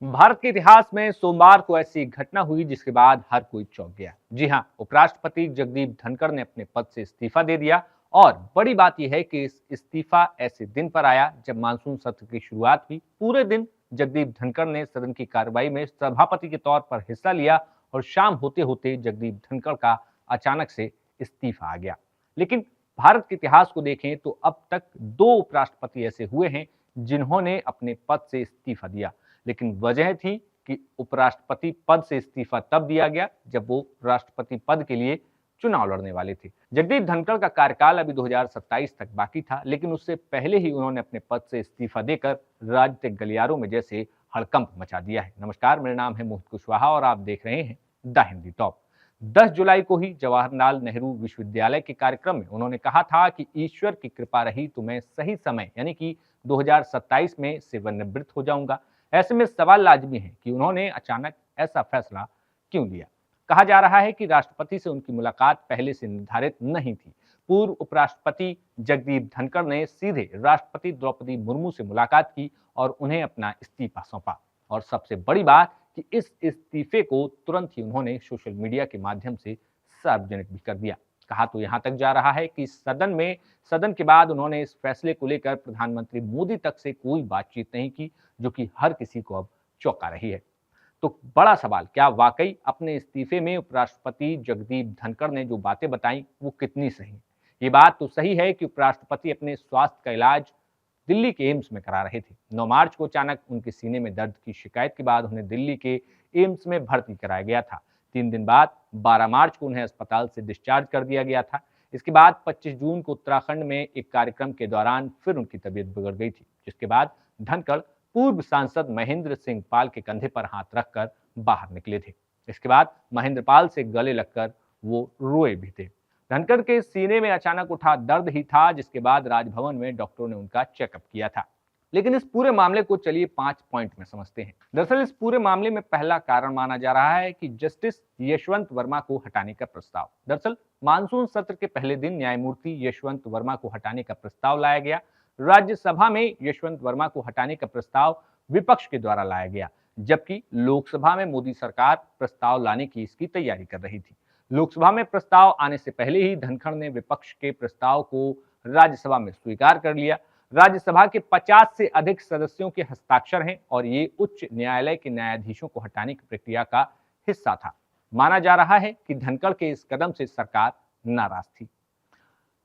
भारत के इतिहास में सोमवार को ऐसी घटना हुई जिसके बाद हर कोई चौंक गया। जी हां, उपराष्ट्रपति जगदीप धनखड़ ने अपने पद से इस्तीफा दे दिया। और बड़ी बात यह है कि इस इस्तीफा ऐसे दिन पर आया जब मानसून सत्र की शुरुआत हुई। पूरे दिन जगदीप धनखड़ ने सदन की कार्रवाई में सभापति के तौर पर हिस्सा लिया और शाम होते होते जगदीप धनखड़ का अचानक से इस्तीफा आ गया। लेकिन भारत के इतिहास को देखें तो अब तक दो उपराष्ट्रपति ऐसे हुए हैं जिन्होंने अपने पद से इस्तीफा दिया। लेकिन वजह थी कि उपराष्ट्रपति पद से इस्तीफा तब दिया गया जब वो राष्ट्रपति पद के लिए चुनाव लड़ने वाले थे। जगदीप धनखड़ का कार्यकाल अभी 2027 तक बाकी था, लेकिन उससे पहले ही उन्होंने अपने पद से इस्तीफा देकर राजनीतिक गलियारों में जैसे हड़कंप मचा दिया है। नमस्कार, मेरा नाम है मोहित कुशवाहा और आप देख रहे हैं द हिंदी टॉप। 10 जुलाई को ही जवाहरलाल नेहरू विश्वविद्यालय के कार्यक्रम में उन्होंने कहा था कि ईश्वर की कृपा रही तो मैं सही समय यानी कि 2027 में सेवानिवृत्त हो जाऊंगा। ऐसे में सवाल लाजमी है कि उन्होंने अचानक ऐसा फैसला क्यों लिया। कहा जा रहा है कि राष्ट्रपति से उनकी मुलाकात पहले से निर्धारित नहीं थी। पूर्व उपराष्ट्रपति जगदीप धनखड़ ने सीधे राष्ट्रपति द्रौपदी मुर्मू से मुलाकात की और उन्हें अपना इस्तीफा सौंपा। और सबसे बड़ी बात कि इस इस्तीफे को तुरंत ही उन्होंने सोशल मीडिया के माध्यम से सार्वजनिक भी कर दिया। कहा तो यहां तक जा रहा है कि सदन के बाद उन्होंने इस फैसले को लेकर प्रधानमंत्री मोदी तक से कोई बातचीत नहीं की, जो कि हर किसी को अब चौंका रही है। तो बड़ा सवाल, क्या वाकई अपने इस्तीफे में उपराष्ट्रपति जगदीप धनखड़ ने जो बातें बताई वो कितनी सही? ये बात तो सही है कि उपराष्ट्रपति अपने स्वास्थ्य का इलाज दिल्ली के एम्स में करा रहे थे। 9 मार्च को अचानक उनके सीने में दर्द की शिकायत के बाद उन्हें दिल्ली के एम्स में भर्ती कराया गया था। 3 दिन बाद 12 मार्च को उन्हें अस्पताल से डिस्चार्ज कर दिया गया था। इसके बाद 25 जून को उत्तराखंड में एक कार्यक्रम के दौरान फिर उनकी तबीयत बिगड़ गई थी, जिसके बाद धनखड़ पूर्व सांसद महेंद्र सिंह पाल के कंधे पर हाथ रखकर बाहर निकले थे। इसके बाद महेंद्र पाल से गले लगकर वो रोए भी थे। धनखड़ के सीने में अचानक उठा दर्द ही था, जिसके बाद राजभवन में डॉक्टरों ने उनका चेकअप किया था। लेकिन इस पूरे मामले को चलिए 5 पॉइंट में समझते हैं। दरअसल इस पूरे मामले में पहला कारण माना जा रहा है कि जस्टिस यशवंत वर्मा को हटाने का प्रस्ताव। दरअसल मानसून सत्र के पहले दिन न्यायमूर्ति यशवंत वर्मा को हटाने का प्रस्ताव लाया गया। राज्यसभा में यशवंत वर्मा को हटाने का प्रस्ताव विपक्ष के द्वारा लाया गया, जबकि लोकसभा में मोदी सरकार प्रस्ताव लाने की इसकी तैयारी कर रही थी। लोकसभा में प्रस्ताव आने से पहले ही धनखड़ ने विपक्ष के प्रस्ताव को राज्यसभा में स्वीकार कर लिया। राज्यसभा के 50 से अधिक सदस्यों के हस्ताक्षर हैं और ये उच्च न्यायालय के न्यायाधीशों को हटाने की प्रक्रिया का हिस्सा था। माना जा रहा है कि धनखड़ के इस कदम से सरकार नाराज थी।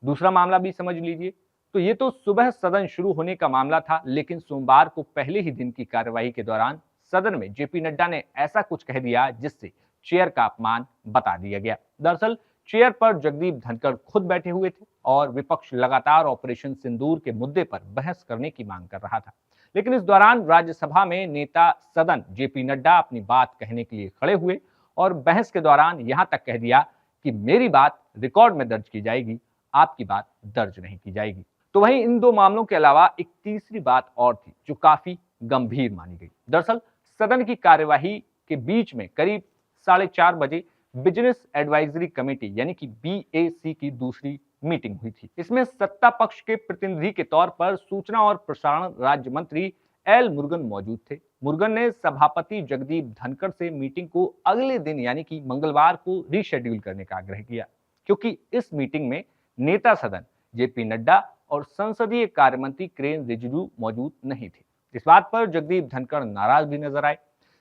दूसरा मामला भी समझ लीजिए। तो ये तो सुबह सदन शुरू होने का मामला था, लेकिन सोमवार को पहले ही दिन की कार्यवाही के दौरान सदन में जेपी नड्डा ने ऐसा कुछ कह दिया जिससे चेयर का अपमान बता दिया गया। दरअसल चेयर पर जगदीप धनखड़ खुद बैठे हुए थे और विपक्ष लगातार ऑपरेशन सिंदूर के मुद्दे पर बहस करने की मांग कर रहा था। लेकिन इस दौरान राज्यसभा में नेता सदन जेपी नड्डा अपनी बात कहने के लिए खड़े हुए और बहस के दौरान यहां तक कह दिया कि मेरी बात रिकॉर्ड में दर्ज की जाएगी, आपकी बात दर्ज नहीं की जाएगी। तो वहीं इन दो मामलों के अलावा एक तीसरी बात और थी जो काफी गंभीर मानी गई। दरअसल सदन की कार्यवाही के बीच में करीब 4:30 बजे बिजनेस एडवाइजरी कमेटी यानी कि बीएसी की दूसरी मीटिंग हुई थी। इसमें सत्ता पक्ष के प्रतिनिधि के तौर पर सूचना और प्रसारण राज्य मंत्री एल मुरुगन मौजूद थे। मुरुगन ने सभापति जगदीप धनखड़ से मीटिंग को अगले दिन यानी कि मंगलवार को रीशेड्यूल करने का आग्रह किया, क्योंकि इस मीटिंग में नेता सदन जेपी नड्डा और संसदीय कार्य मंत्री किरेन रिजिजू मौजूद नहीं थे। इस बात पर जगदीप धनखड़ नाराज भी नजर आए।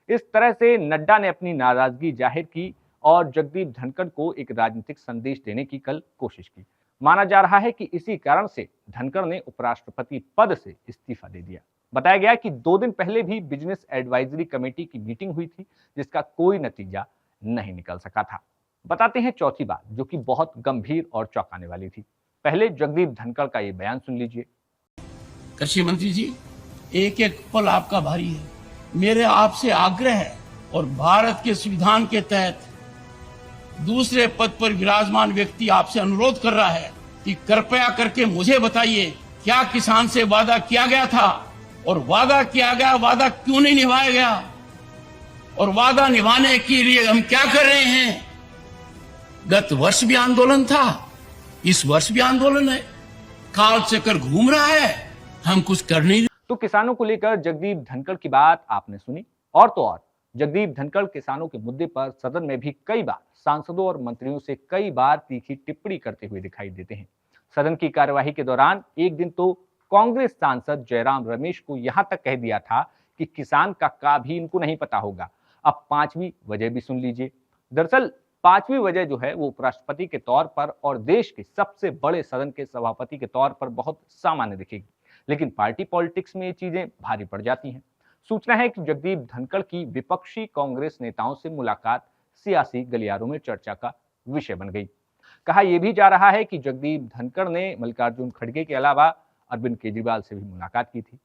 इस तरह से नड्डा ने अपनी नाराजगी जाहिर की और जगदीप धनखड़ को एक राजनीतिक संदेश देने की कल कोशिश की। माना जा रहा है कि इसी कारण से धनखड़ ने उपराष्ट्रपति पद से इस्तीफा दे दिया। बताया गया कि 2 दिन पहले भी बिजनेस एडवाइजरी कमेटी की मीटिंग हुई थी, जिसका कोई नतीजा नहीं निकल सका था। बताते हैं चौथी बात, जो कि बहुत गंभीर और चौंकाने वाली थी। पहले जगदीप धनखड़ का ये बयान सुन लीजिए। कृषि मंत्री जी, एक एक पल आपका भारी है। मेरे आपसे आग्रह है और भारत के संविधान के तहत दूसरे पद पर विराजमान व्यक्ति आपसे अनुरोध कर रहा है कि कृपया करके मुझे बताइए, क्या किसान से वादा किया गया था और वादा किया गया वादा क्यों नहीं निभाया गया, और वादा निभाने के लिए हम क्या कर रहे हैं। गत वर्ष भी आंदोलन था, इस वर्ष भी आंदोलन है, काल चक्कर घूम रहा है, हम कुछ कर नहीं। तो किसानों को लेकर जगदीप धनखड़ की बात आपने सुनी। और तो और जगदीप धनखड़ किसानों के मुद्दे पर सदन में भी कई बार सांसदों और मंत्रियों से कई बार तीखी टिप्पणी करते हुए दिखाई देते हैं। सदन की कार्यवाही के दौरान एक दिन तो कांग्रेस सांसद जयराम रमेश को यहां तक कह दिया था कि किसान का भी इनको नहीं पता होगा। अब पांचवी वजह भी सुन लीजिए। दरअसल पांचवी वजह जो है वो उपराष्ट्रपति के तौर पर और देश के सबसे बड़े सदन के सभापति के तौर पर बहुत सामान्य दिखेगी, लेकिन पार्टी पॉलिटिक्स में ये चीजें भारी पड़ जाती हैं। सूचना है कि जगदीप धनखड़ की विपक्षी कांग्रेस नेताओं से मुलाकात सियासी गलियारों में चर्चा का विषय बन गई। कहा यह भी जा रहा है कि जगदीप धनखड़ ने मल्लिकार्जुन खड़गे के अलावा अरविंद केजरीवाल से भी मुलाकात की थी।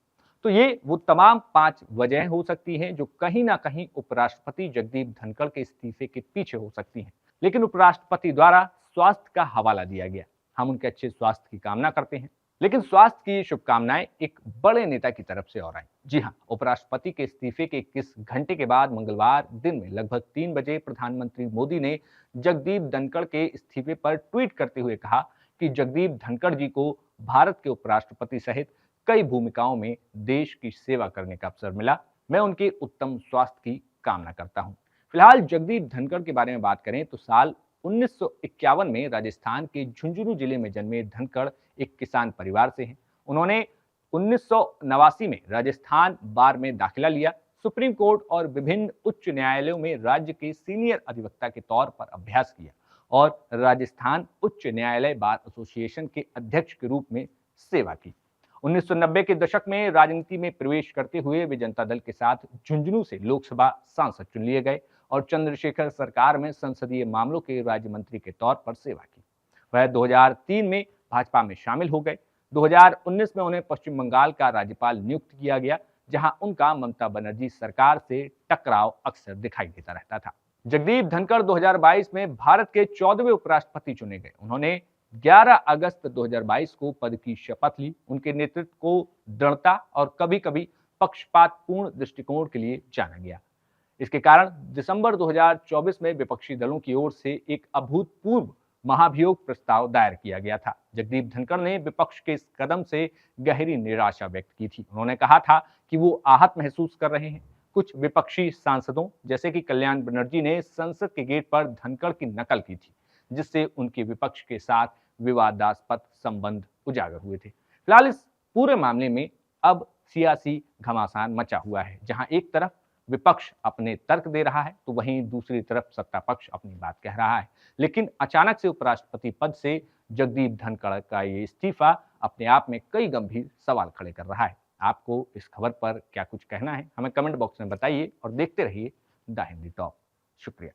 तो ये वो तमाम 5 वजह हो सकती हैं जो कहीं ना कहीं उपराष्ट्रपति जगदीप धनखड़ के इस्तीफे के पीछे हो सकती हैं। लेकिन उपराष्ट्रपति द्वारा स्वास्थ्य का हवाला दिया गया। हम उनके अच्छे स्वास्थ्य की कामना करते हैं, लेकिन स्वास्थ्य की शुभकामनाएं एक बड़े नेता की तरफ से और आई। जी हाँ, उपराष्ट्रपति के इस्तीफे के 21 घंटे के बाद मंगलवार दिन में लगभग 3 बजे प्रधानमंत्री मोदी ने जगदीप धनखड़ के इस्तीफे पर ट्वीट करते हुए कहा कि जगदीप धनखड़ जी को भारत के उपराष्ट्रपति सहित कई भूमिकाओं में देश की सेवा करने का अवसर मिला। मैं उनके उत्तम स्वास्थ्य की कामना करता हूं। फिलहाल जगदीप धनखड़ के बारे में बात करें तो साल 1951 में राजस्थान के झुंझुनू जिले में जन्मे धनखड़ एक किसान परिवार से हैं। उन्होंने 1989 में राजस्थान बार में दाखिला लिया। सुप्रीम कोर्ट और विभिन्न उच्च न्यायालयों में राज्य के सीनियर अधिवक्ता के तौर पर अभ्यास किया और राजस्थान उच्च न्यायालय बार एसोसिएशन के अध्यक्ष के रूप में सेवा की। 1990 के दशक में राजनीति में प्रवेश करते हुए वे जनता दल के साथ झुंझुनू से लोकसभा सांसद चुन लिए गए और चंद्रशेखर सरकार में संसदीय मामलों के राज्य मंत्री के तौर पर सेवा की। वह 2003 में भाजपा में शामिल हो गए। 2019 में उन्हें पश्चिम बंगाल का राज्यपाल नियुक्त किया गया, जहां उनका ममता बनर्जी सरकार से टकराव अक्सर दिखाई देता रहता था। जगदीप धनखड़ 2022 में भारत के 14वें उपराष्ट्रपति चुने गए। उन्होंने 11 अगस्त 2022 को पद की शपथ ली। उनके नेतृत्व को दृढ़ता और कभी कभी पक्षपातपूर्ण दृष्टिकोण के लिए जाना गया। इसके कारण दिसंबर 2024 में विपक्षी दलों की ओर से एक अभूतपूर्व महाभियोग प्रस्ताव दायर किया गया था। जगदीप धनखड़ ने विपक्ष के इस कदम से गहरी निराशा व्यक्त की थी। उन्होंने कहा था कि वो आहत महसूस कर रहे हैं। कुछ विपक्षी सांसदों जैसे कि कल्याण बनर्जी ने संसद के गेट पर धनखड़ की नकल की थी, जिससे उनके विपक्ष के साथ विवादास्पद संबंध उजागर हुए थे। फिलहाल इस पूरे मामले में अब सियासी घमासान मचा हुआ है, जहां एक तरफ विपक्ष अपने तर्क दे रहा है तो वहीं दूसरी तरफ सत्ता पक्ष अपनी बात कह रहा है। लेकिन अचानक से उपराष्ट्रपति पद से जगदीप धनखड़ का ये इस्तीफा अपने आप में कई गंभीर सवाल खड़े कर रहा है। आपको इस खबर पर क्या कुछ कहना है, हमें कमेंट बॉक्स में बताइए और देखते रहिए द हिंदी टॉप। शुक्रिया।